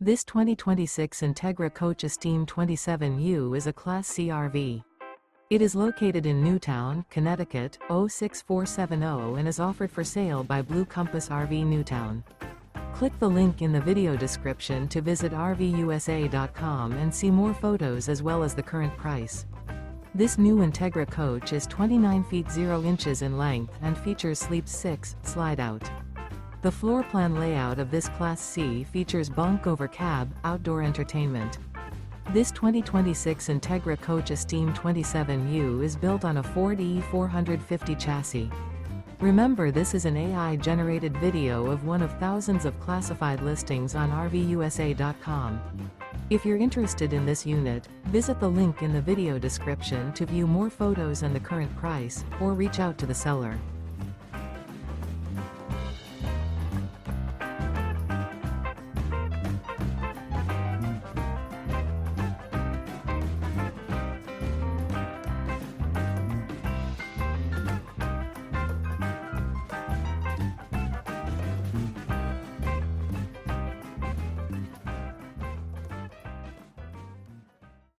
This 2026 Entegra Coach Esteem 27U is a Class C RV. It is located in Newtown, Connecticut, 06470 and is offered for sale by Blue Compass RV Newtown. Click the link in the video description to visit RVUSA.com and see more photos as well as the current price. This new Entegra coach is 29 feet 0 inches in length and features Sleep 6 Slideout. The floor plan layout of this Class C features Bunk Over Cab, outdoor entertainment. This 2026 Entegra Coach Esteem 27U is built on a Ford E450 chassis. Remember, this is an AI-generated video of one of thousands of classified listings on RVUSA.com. If you're interested in this unit, visit the link in the video description to view more photos and the current price, or reach out to the seller.